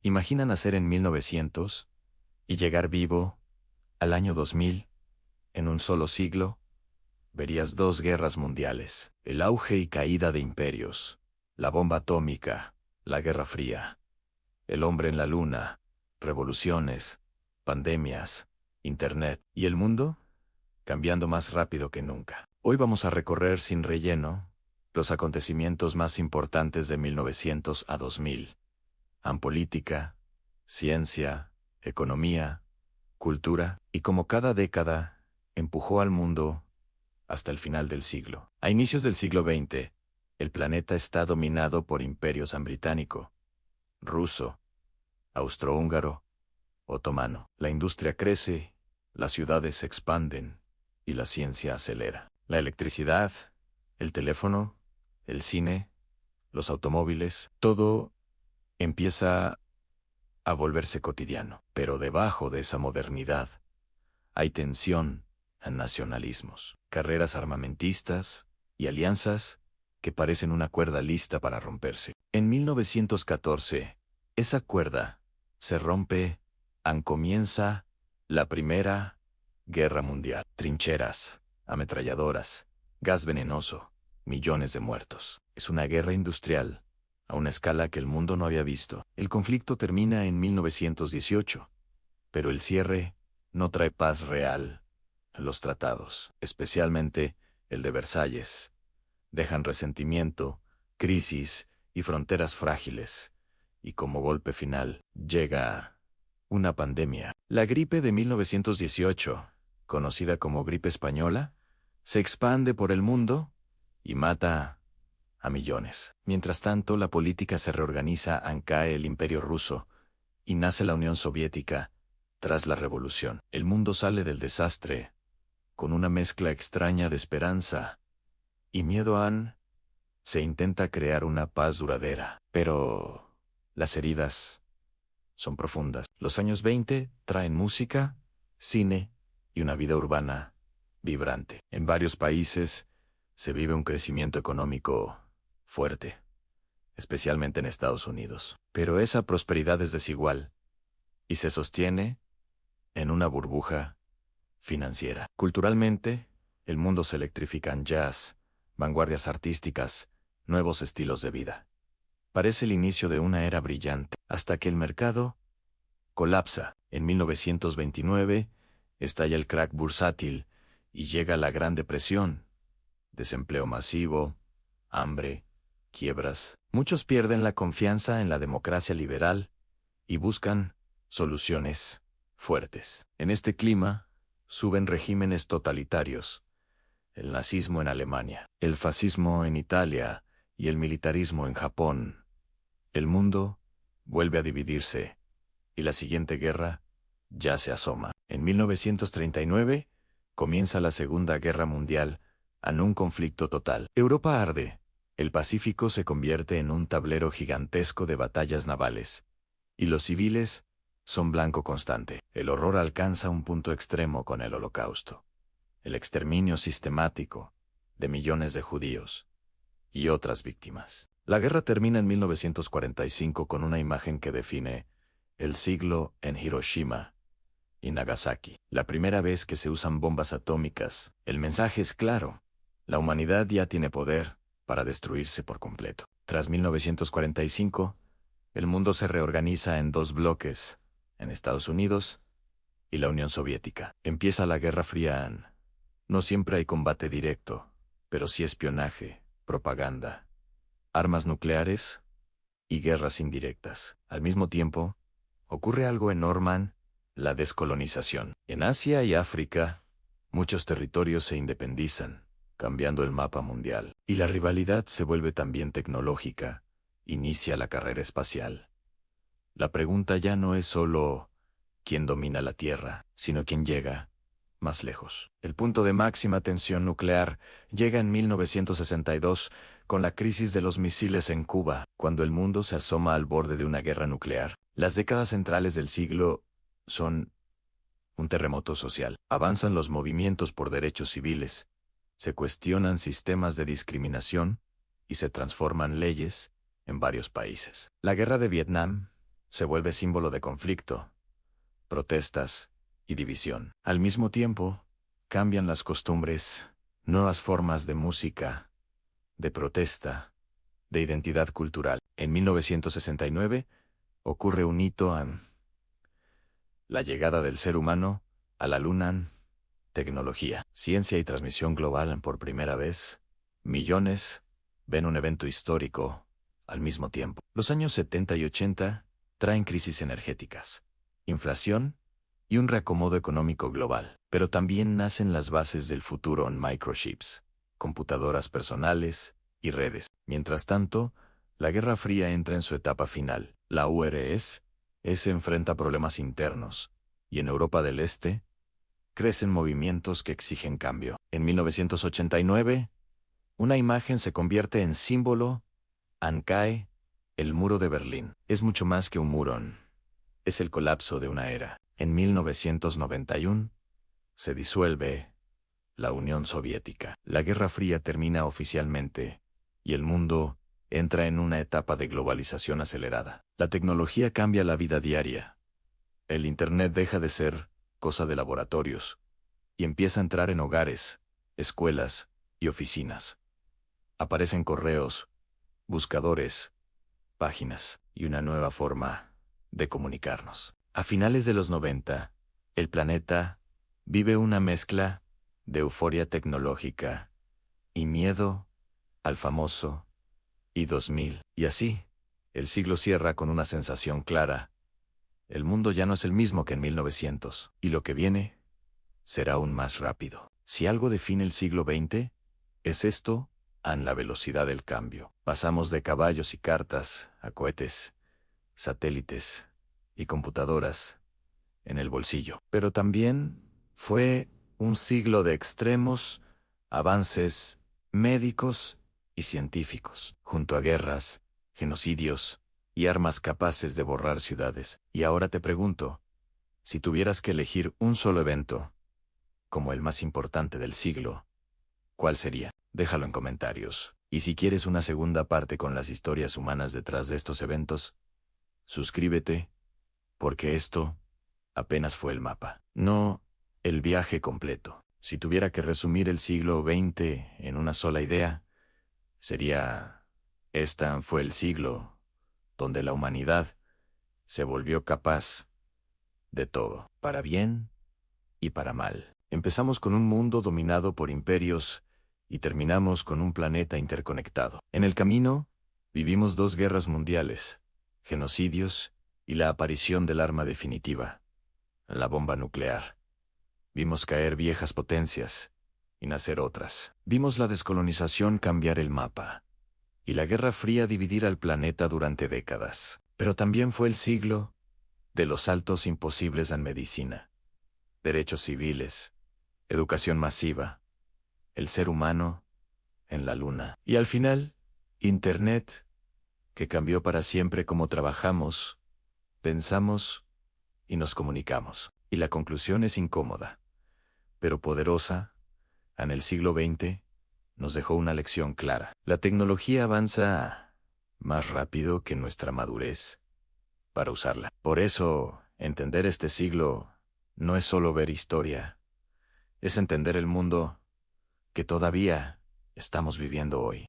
Imagina nacer en 1900 y llegar vivo al año 2000, en un solo siglo. Verías dos guerras mundiales, el auge y caída de imperios, la bomba atómica, la Guerra Fría, el hombre en la luna, revoluciones, pandemias, internet y el mundo cambiando más rápido que nunca. Hoy vamos a recorrer sin relleno los acontecimientos más importantes de 1900 a 2000. En política, ciencia, economía, cultura y como cada década empujó al mundo hasta el final del siglo. A inicios del siglo XX, el planeta está dominado por imperios británico, ruso, austrohúngaro, otomano. La industria crece, las ciudades se expanden y la ciencia acelera. La electricidad, el teléfono, el cine, los automóviles, todo empieza a volverse cotidiano. Pero debajo de esa modernidad hay tensión, nacionalismos, carreras armamentistas y alianzas que parecen una cuerda lista para romperse. En 1914, esa cuerda se rompe y comienza la Primera Guerra Mundial. Trincheras, ametralladoras, gas venenoso, millones de muertos. Es una guerra industrial a una escala que el mundo no había visto. El conflicto termina en 1918, pero el cierre no trae paz real. Los tratados, especialmente el de Versalles, dejan resentimiento, crisis y fronteras frágiles, y como golpe final llega una pandemia. La gripe de 1918, conocida como gripe española, se expande por el mundo y mata a millones. Mientras tanto, la política se reorganiza, cae el Imperio ruso y nace la Unión Soviética tras la revolución. El mundo sale del desastre con una mezcla extraña de esperanza y miedo. Se intenta crear una paz duradera, pero las heridas son profundas. Los años 20 traen música, cine y una vida urbana vibrante. En varios países se vive un crecimiento económico fuerte, especialmente en Estados Unidos. Pero esa prosperidad es desigual y se sostiene en una burbuja financiera. Culturalmente, el mundo se electrifica en jazz, vanguardias artísticas, nuevos estilos de vida. Parece el inicio de una era brillante, hasta que el mercado colapsa. En 1929 estalla el crack bursátil y llega la Gran Depresión. Desempleo masivo, hambre, quiebras. Muchos pierden la confianza en la democracia liberal y buscan soluciones fuertes. En este clima, suben regímenes totalitarios, el nazismo en Alemania, el fascismo en Italia y el militarismo en Japón. El mundo vuelve a dividirse y la siguiente guerra ya se asoma. En 1939 comienza la Segunda Guerra Mundial en un conflicto total. Europa arde, el Pacífico se convierte en un tablero gigantesco de batallas navales y los civiles son blanco constante. El horror alcanza un punto extremo con el Holocausto, el exterminio sistemático de millones de judíos y otras víctimas. La guerra termina en 1945 con una imagen que define el siglo en Hiroshima y Nagasaki. La primera vez que se usan bombas atómicas, el mensaje es claro: la humanidad ya tiene poder para destruirse por completo. Tras 1945, el mundo se reorganiza en dos bloques, en Estados Unidos y la Unión Soviética. Empieza la Guerra Fría. No siempre hay combate directo, pero sí espionaje, propaganda, armas nucleares y guerras indirectas. Al mismo tiempo, ocurre algo enorme: la descolonización. En Asia y África, muchos territorios se independizan, cambiando el mapa mundial. Y la rivalidad se vuelve también tecnológica. Inicia la carrera espacial. La pregunta ya no es solo quién domina la Tierra, sino quién llega más lejos. El punto de máxima tensión nuclear llega en 1962 con la crisis de los misiles en Cuba, cuando el mundo se asoma al borde de una guerra nuclear. Las décadas centrales del siglo son un terremoto social. Avanzan los movimientos por derechos civiles, se cuestionan sistemas de discriminación y se transforman leyes en varios países. La guerra de Vietnam se vuelve símbolo de conflicto, protestas y división. Al mismo tiempo, cambian las costumbres, nuevas formas de música, de protesta, de identidad cultural. En 1969 ocurre un hito en la llegada del ser humano a la Luna, tecnología, ciencia y transmisión global por primera vez. Millones ven un evento histórico al mismo tiempo. Los años 70 y 80 traen crisis energéticas, inflación y un reacomodo económico global. Pero también nacen las bases del futuro en microchips, computadoras personales y redes. Mientras tanto, la Guerra Fría entra en su etapa final. La URSS se enfrenta a problemas internos, y en Europa del Este crecen movimientos que exigen cambio. En 1989, una imagen se convierte en símbolo. Cae el muro de Berlín. Es mucho más que un muro. Es el colapso de una era. En 1991, se disuelve la Unión Soviética. La Guerra Fría termina oficialmente, y el mundo entra en una etapa de globalización acelerada. La tecnología cambia la vida diaria. El Internet deja de ser cosa de laboratorios y empieza a entrar en hogares, escuelas y oficinas. Aparecen correos, buscadores, páginas y una nueva forma de comunicarnos. A finales de los 90, el planeta vive una mezcla de euforia tecnológica y miedo al famoso y 2000. Y así, el siglo cierra con una sensación clara. El mundo ya no es el mismo que en 1900, y lo que viene será aún más rápido. Si algo define el siglo XX, es esto, la velocidad del cambio. Pasamos de caballos y cartas a cohetes, satélites y computadoras en el bolsillo. Pero también fue un siglo de extremos, avances médicos y científicos, junto a guerras, genocidios y armas capaces de borrar ciudades. Y ahora te pregunto, si tuvieras que elegir un solo evento como el más importante del siglo, ¿cuál sería? Déjalo en comentarios. Y si quieres una segunda parte con las historias humanas detrás de estos eventos, suscríbete, porque esto apenas fue el mapa, no el viaje completo. Si tuviera que resumir el siglo XX en una sola idea, sería: esta fue el siglo donde la humanidad se volvió capaz de todo, para bien y para mal. Empezamos con un mundo dominado por imperios y terminamos con un planeta interconectado. En el camino, vivimos 2 guerras mundiales, genocidios y la aparición del arma definitiva, la bomba nuclear. Vimos caer viejas potencias y nacer otras. Vimos la descolonización cambiar el mapa y la Guerra Fría dividir al planeta durante décadas. Pero también fue el siglo de los saltos imposibles en medicina, derechos civiles, educación masiva, el ser humano en la luna. Y al final, Internet, que cambió para siempre cómo trabajamos, pensamos y nos comunicamos. Y la conclusión es incómoda, pero poderosa. En el siglo XX nos dejó una lección clara. La tecnología avanza más rápido que nuestra madurez para usarla. Por eso, entender este siglo no es solo ver historia, es entender el mundo que todavía estamos viviendo hoy.